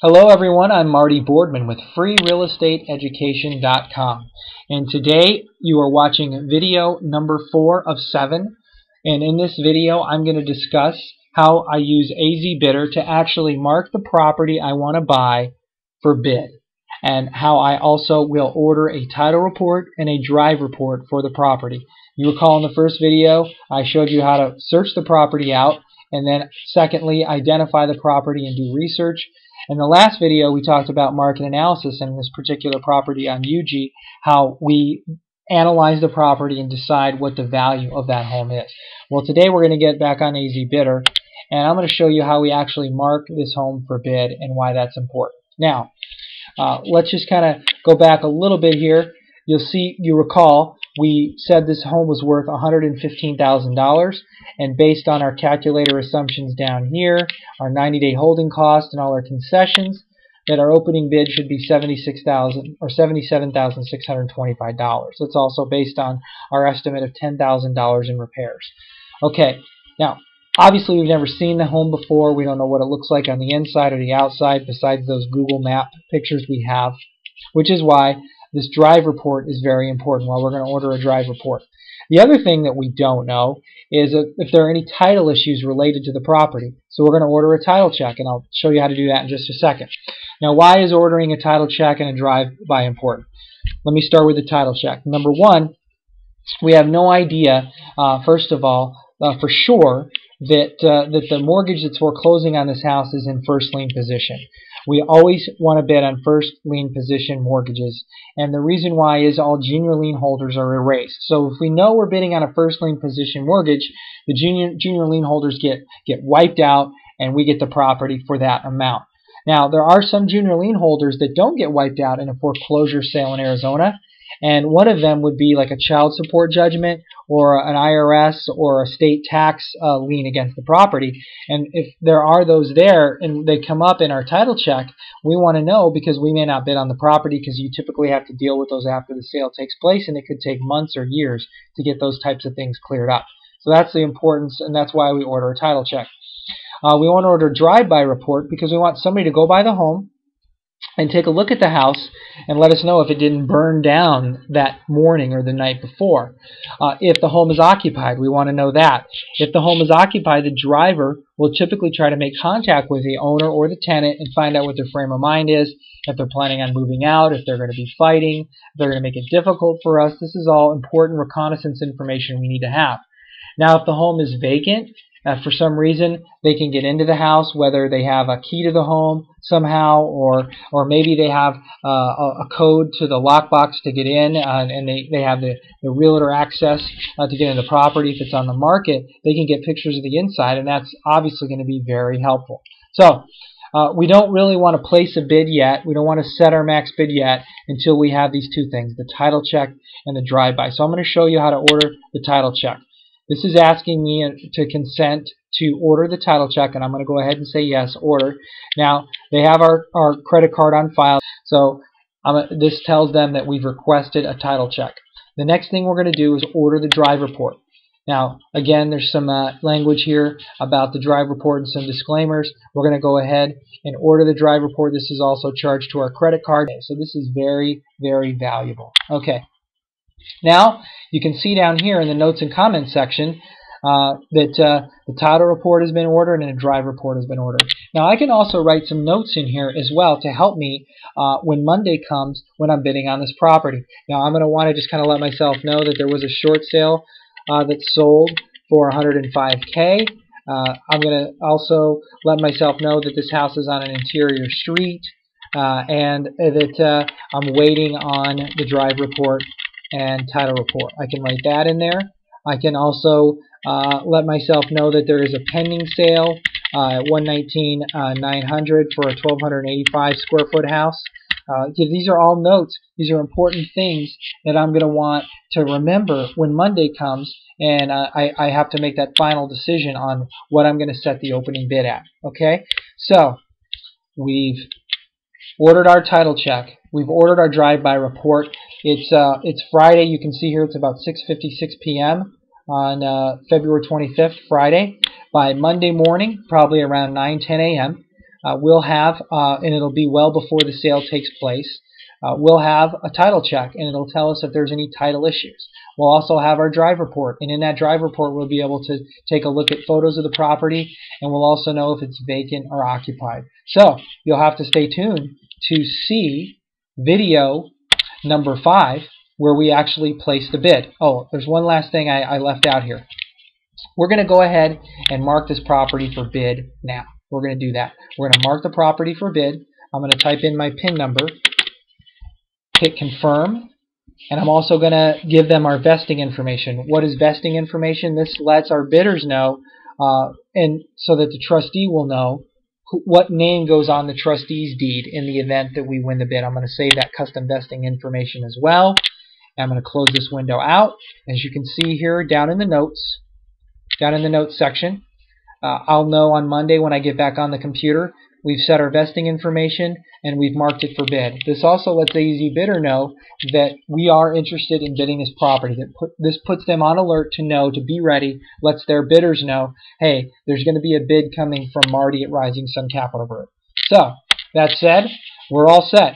Hello everyone, I'm Marty Boardman with FreeRealEstateEducation.com, and today you are watching video number 4 of 7, and in this video I'm going to discuss how I use AZ Bidder to actually mark the property I want to buy for bid, and how I also will order a title report and a drive report for the property. You recall in the first video I showed you how to search the property out, and then secondly identify the property and do research. In the last video, we talked about market analysis in this particular property on UG, how we analyze the property and decide what the value of that home is. Well, today we're going to get back on AZ Bidder, and I'm going to show you how we actually mark this home for bid and why that's important. Now, let's just kind of go back a little bit here. You recall, we said this home was worth $115,000, and based on our calculator assumptions down here, our 90-day holding cost and all our concessions, that our opening bid should be $76,000 or $77,625. It's also based on our estimate of $10,000 in repairs. Okay, now obviously we've never seen the home before. We don't know what it looks like on the inside or the outside besides those Google map pictures we have, which is why this drive report is very important. Well, we're going to order a drive report. The other thing that we don't know is if there are any title issues related to the property. So we're going to order a title check, and I'll show you how to do that in just a second. Now, why is ordering a title check and a drive-by important? Let me start with the title check. Number one, we have no idea, first of all, for sure, that the mortgage that's foreclosing on this house is in first lien position. We always want to bid on first lien position mortgages, and the reason why is all junior lien holders are erased. So if we know we're bidding on a first lien position mortgage, the junior lien holders get wiped out, and we get the property for that amount. Now, there are some junior lien holders that don't get wiped out in a foreclosure sale in Arizona, and one of them would be like a child support judgment or an IRS or a state tax lien against the property. And if there are those there and they come up in our title check, we want to know, because we may not bid on the property because you typically have to deal with those after the sale takes place, and it could take months or years to get those types of things cleared up. So that's the importance, and that's why we order a title check. We want to order a drive-by report because we want somebody to go by the home and take a look at the house and let us know if it didn't burn down that morning or the night before. If the home is occupied, we want to know that. If the home is occupied, the driver will typically try to make contact with the owner or the tenant and find out what their frame of mind is, if they're planning on moving out, if they're going to be fighting, if they're going to make it difficult for us. This is all important reconnaissance information we need to have. Now, if the home is vacant, for some reason they can get into the house, whether they have a key to the home somehow, or maybe they have a code to the lockbox to get in, and they have the realtor access to get into the property. If it's on the market, they can get pictures of the inside, and that's obviously going to be very helpful. So we don't really want to place a bid yet. We don't want to set our max bid yet until we have these two things, the title check and the drive-by. So I'm going to show you how to order the title check. This is asking me to consent to order the title check, and I'm going to go ahead and say yes, order. Now, they have our credit card on file, so this tells them that we've requested a title check. The next thing we're going to do is order the drive report. Now, again, there's some language here about the drive report and some disclaimers. We're going to go ahead and order the drive report. This is also charged to our credit card, so this is very, very valuable. Okay. Now, you can see down here in the notes and comments section that the title report has been ordered and a drive report has been ordered. Now, I can also write some notes in here as well to help me when Monday comes when I'm bidding on this property. Now, I'm going to want to just kind of let myself know that there was a short sale that sold for $105K. I'm going to also let myself know that this house is on an interior street and that I'm waiting on the drive report and title report. I can write that in there. I can also let myself know that there is a pending sale at $119,900 for a 1,285 square foot house. These are all notes. These are important things that I'm going to want to remember when Monday comes, and I have to make that final decision on what I'm going to set the opening bid at. Okay, so we've ordered our title check. We've ordered our drive-by report. It's Friday. You can see here it's about 6:56 p.m. on February 25th, Friday. By Monday morning, probably around 9:10 a.m., we'll have, and it'll be well before the sale takes place, we'll have a title check, and it'll tell us if there's any title issues. We'll also have our drive report, and in that drive report we'll be able to take a look at photos of the property, and we'll also know if it's vacant or occupied. So you'll have to stay tuned to see video number 5, where we actually place the bid. Oh, there's one last thing I left out here. We're going to go ahead and mark this property for bid now. We're going to do that. We're going to mark the property for bid. I'm going to type in my PIN number, hit confirm, and I'm also going to give them our vesting information. What is vesting information? This lets our bidders know, and so that the trustee will know what name goes on the trustee's deed in the event that we win the bid. I'm going to save that custom vesting information as well. I'm going to close this window out. As you can see here down in the notes section, I'll know on Monday when I get back on the computer. We've set our vesting information and we've marked it for bid. This also lets AZ Bidder know that we are interested in bidding this property. This puts them on alert to know, to be ready, lets their bidders know, hey, there's going to be a bid coming from Marty at Rising Sun Capital Group. So, that said, we're all set.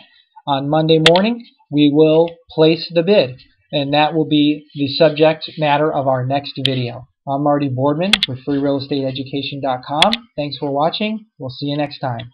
On Monday morning, we will place the bid, and that will be the subject matter of our next video. I'm Marty Boardman with FreeRealEstateEducation.com. Thanks for watching. We'll see you next time.